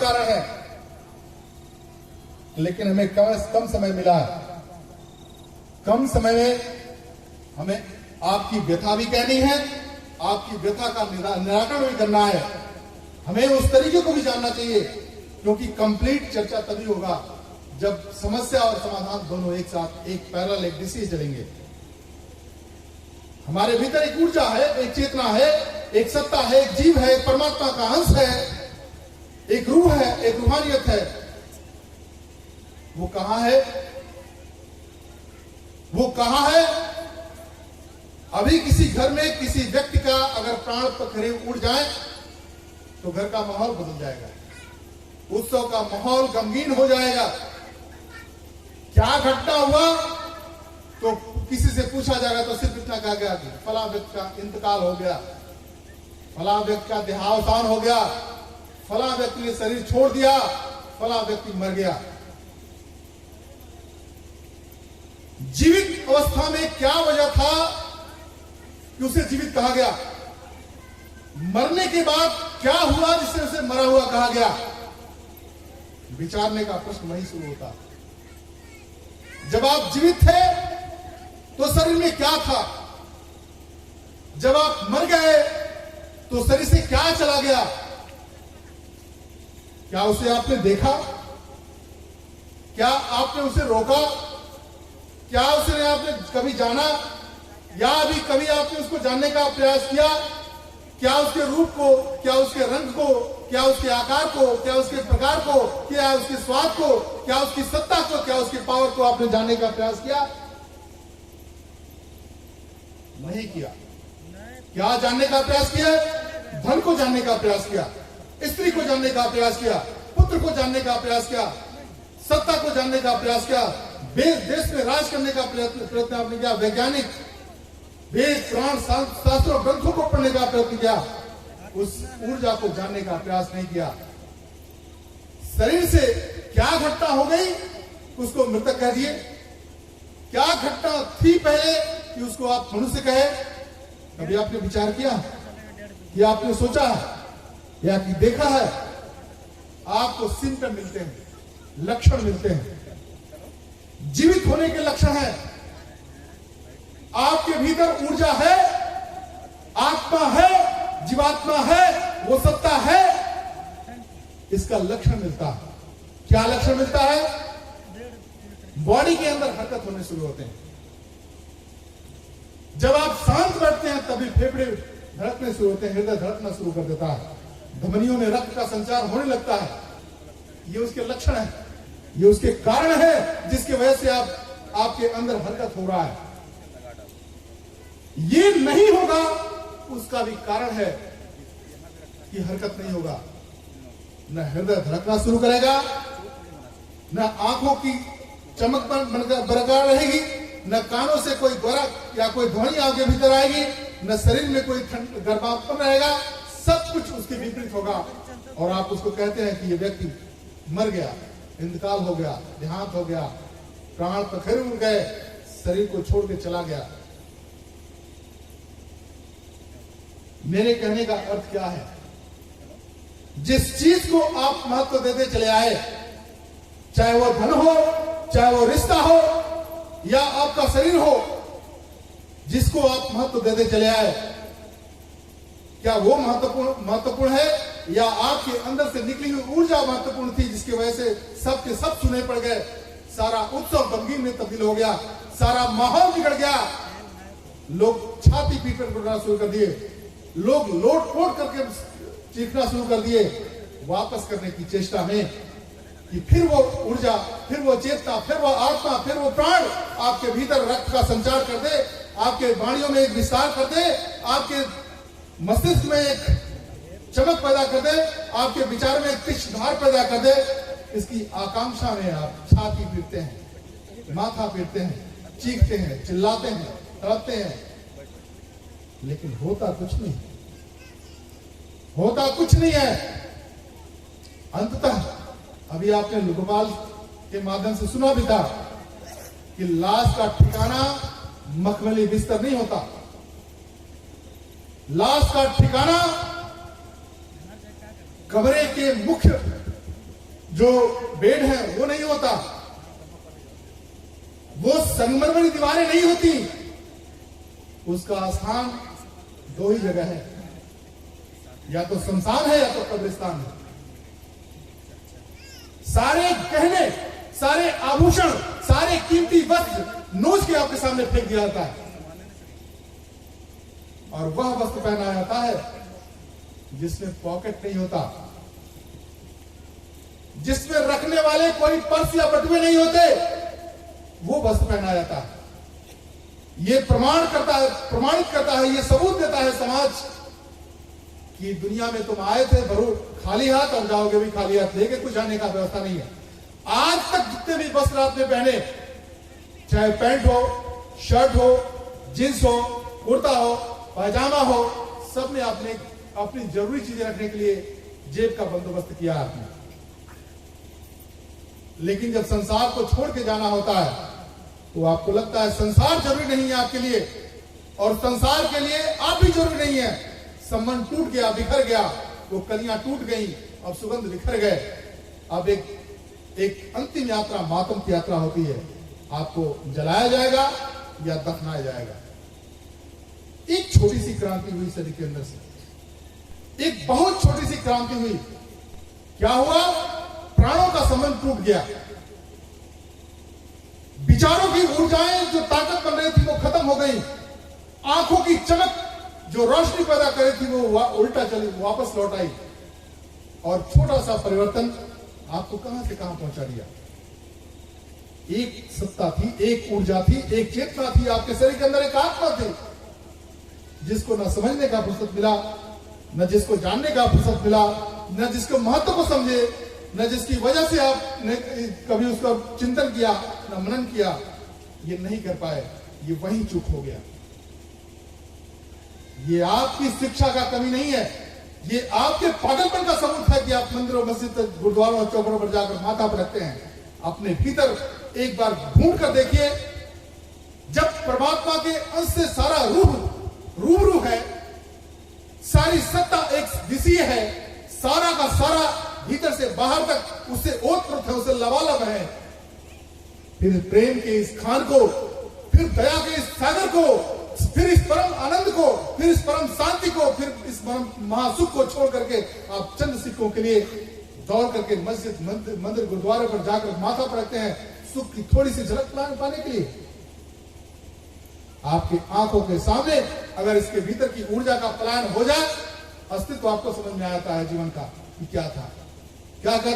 कारण है, लेकिन हमें कम समय मिला है। कम समय में हमें आपकी व्यथा भी कहनी है, आपकी व्यथा का निराकरण भी करना है। हमें उस तरीके को भी जानना चाहिए, क्योंकि कंप्लीट चर्चा तभी होगा जब समस्या और समाधान दोनों एक साथ, एक पैरेलल, एक दिशा चलेंगे। हमारे भीतर एक ऊर्जा है, एक चेतना है, एक सत्ता है, एक जीव है, एक परमात्मा का अंश है, एक रूह है, एक रूहानियत है। वो कहां है? वो कहां है? अभी किसी घर में किसी व्यक्ति का अगर प्राण पखेरु उड़ जाए तो घर का माहौल बदल जाएगा, उत्सव का माहौल गमगीन हो जाएगा। क्या घटना हुआ तो किसी से पूछा जाएगा तो सिर्फ इतना कहा गया कि फला व्यक्ति का इंतकाल हो गया, फला व्यक्ति का देहावसान हो गया, फला व्यक्ति ने शरीर छोड़ दिया, फला व्यक्ति मर गया। जीवित अवस्था में क्या वजह था कि उसे जीवित कहा गया? मरने के बाद क्या हुआ जिससे उसे मरा हुआ कहा गया? विचारने का प्रश्न वहीं शुरू होता। जब आप जीवित थे तो शरीर में क्या था? जब आप मर गए तो शरीर से क्या चला गया? क्या उसे आपने देखा? क्या आपने उसे रोका? क्या उसे आपने कभी जाना, या अभी कभी आपने उसको जानने का प्रयास किया? क्या उसके रूप को, क्या उसके रंग को, क्या उसके आकार को, क्या उसके प्रकार को, क्या उसके स्वाद को, क्या उसकी सत्ता को, क्या उसके पावर को आपने जानने का प्रयास किया? नहीं किया। क्या जानने का प्रयास किया? धन को जानने का प्रयास किया, स्त्री को जानने का प्रयास किया, पुत्र को जानने का प्रयास किया, सत्ता को जानने का प्रयास किया, देश में राज करने का प्रयत्न आपने किया, वैज्ञानिक वेद पुराण शास्त्रों ग्रंथों को पढ़ने का प्रयत्न किया, उस ऊर्जा को जानने का प्रयास नहीं किया। शरीर से क्या घटना हो गई उसको मृतक कह दिए? क्या घटना थी पहले कि उसको आप मनुष्य कहे? कभी आपने विचार किया या आपने सोचा है या कि देखा है? आपको सिम्टम मिलते हैं, लक्षण मिलते हैं, जीवित होने के लक्षण हैं। आपके भीतर ऊर्जा है, आत्मा है, जीवात्मा है, वो सत्ता है, इसका लक्षण मिलता है। क्या लक्षण मिलता है? बॉडी के अंदर हरकत होने शुरू होते हैं। जब आप शांत बैठते हैं तभी फेफड़े धड़कने शुरू होते हैं, हृदय धड़कना शुरू कर देता है, धमनियों में रक्त का संचार होने लगता है। ये उसके लक्षण है, ये उसके कारण है जिसकी वजह से आपके अंदर हरकत हो रहा है। ये नहीं होगा उसका भी कारण है कि हरकत नहीं होगा। न हृदय धड़कना शुरू करेगा, न आंखों की चमक बरकरार रहेगी, न कानों से कोई गौरव या कोई ध्वनि आपके भीतर आएगी, न शरीर में कोई गर्भापन रहेगा। सब कुछ उसके विपरीत होगा और आप उसको कहते हैं कि ये व्यक्ति मर गया, इंतकाल हो गया, देहांत हो गया, प्राण पखेरु उड़ गए, शरीर को छोड़ के चला गया। मेरे कहने का अर्थ क्या है? जिस चीज को आप महत्व देते चले आए, चाहे वो धन हो, चाहे वो रिश्ता हो, या आपका शरीर हो, जिसको आप महत्व देते चले आए, क्या वो महत्वपूर्ण है या आपके अंदर से निकली हुई ऊर्जा महत्वपूर्ण थी जिसकी वजह से सबके सब सुने पड़ गए, सारा उत्सव गमगीन में तब्दील हो गया, सारा माहौल बिगड़ गया, लोग छाती पीट कर गुड़ना शुरू कर दिए, लोग लोट पोट करके चीखना शुरू कर दिए, वापस करने की चेष्टा में कि फिर वो ऊर्जा, फिर वो चेतना, फिर वो आत्मा, फिर वो प्राण आपके भीतर रक्त का संचार कर दे, आपके वाणियों में एक विस्तार कर दे, आपके मस्तिष्क में एक चमक पैदा कर दे, आपके विचार में एक तीक्ष्ण पैदा कर दे। इसकी आकांक्षा में आप छाती पीटते हैं, माथा पीटते हैं, चीखते हैं, चिल्लाते हैं, तड़पते हैं, लेकिन होता कुछ नहीं, होता कुछ नहीं है। अंततः अभी आपने लोकपाल के माध्यम से सुना भी था कि लाश का ठिकाना मखमली बिस्तर नहीं होता, लाश का ठिकाना कमरे के मुख्य जो बेड है वो नहीं होता, वो संगमरमरी दीवारें नहीं होती, उसका स्थान दो ही जगह है, या तो शमशान है या तो कब्रिस्तान है। सारे गहने, सारे आभूषण, सारे कीमती वस्त्र नोच के आपके सामने फेंक दिया जाता है, और वह वस्त्र पहनाया जाता है जिसमें पॉकेट नहीं होता, जिसमें रखने वाले कोई पर्स या बटुए नहीं होते, वो वस्त्र पहनाया जाता है। ये प्रमाणित करता है, ये सबूत देता है समाज कि दुनिया में तुम आए थे जरूर खाली हाथ और जाओगे भी खाली हाथ, लेके कुछ आने का व्यवस्था नहीं है। आज तक जितने भी वस्त्र आपने पहने, चाहे पैंट हो, शर्ट हो, जींस हो, कुर्ता हो, पैजामा हो, सब में आपने अपनी जरूरी चीजें रखने के लिए जेब का बंदोबस्त किया आपने। लेकिन जब संसार को छोड़ के जाना होता है तो आपको लगता है संसार जरूरी नहीं है आपके लिए, और संसार के लिए आप भी जरूरी नहीं है। संबंध टूट गया, बिखर गया, वो कलियां टूट गई, अब सुगंध बिखर गए। अब एक अंतिम यात्रा, मातम की यात्रा होती है। आपको जलाया जाएगा या दफनाया जाएगा। एक छोटी सी क्रांति हुई शरीर के अंदर से, एक बहुत छोटी सी क्रांति हुई। क्या हुआ? प्राणों का संबंध टूट गया, विचारों की ऊर्जाएं जो ताकत बन रही थी वो खत्म हो गई, आंखों की चमक जो रोशनी पैदा कर रही थी वो उल्टा चली, वापस लौट आई, और छोटा सा परिवर्तन आपको कहां से कहां पहुंचा दिया। एक सत्ता थी, एक ऊर्जा थी, एक चेतना थी आपके शरीर के अंदर, एक आत्मा थी जिसको न समझने का फुर्सत मिला, न जिसको जानने का फुर्सत मिला, न जिसको महत्व को समझे, न जिसकी वजह से आपने कभी उसका चिंतन किया, न मनन किया, ये नहीं कर पाए। ये वहीं चूक हो गया। ये आपकी शिक्षा का कमी नहीं है, ये आपके पागलपन का सबूत है कि आप मंदिरों, मस्जिद, गुरुद्वारों और चौपड़ों पर जाकर माथा पर रखते हैं। अपने भीतर एक बार ढूंढ कर देखिए, जब परमात्मा के अंश से सारा रूबरू है, सारी सत्ता एक दिशीय है, सारा का सारा भीतर से बाहर तक उससे ओतप्रोत है, उससे लबालब है, फिर प्रेम के इस खान को, फिर दया के इस सागर को, फिर इस परम आनंद को, फिर इस परम शांति को, फिर इस परम महासुख को छोड़ करके आप चंद सिक्कों के लिए दौड़ करके मस्जिद, मंदिर, गुरुद्वारे पर जाकर माथा पर रखते हैं, सुख की थोड़ी सी झलक पाने के लिए। आपकी आंखों के सामने अगर इसके भीतर की ऊर्जा का पलायन हो जाए, अस्तित्व आपको समझ में आता है जीवन का कि क्या था, क्या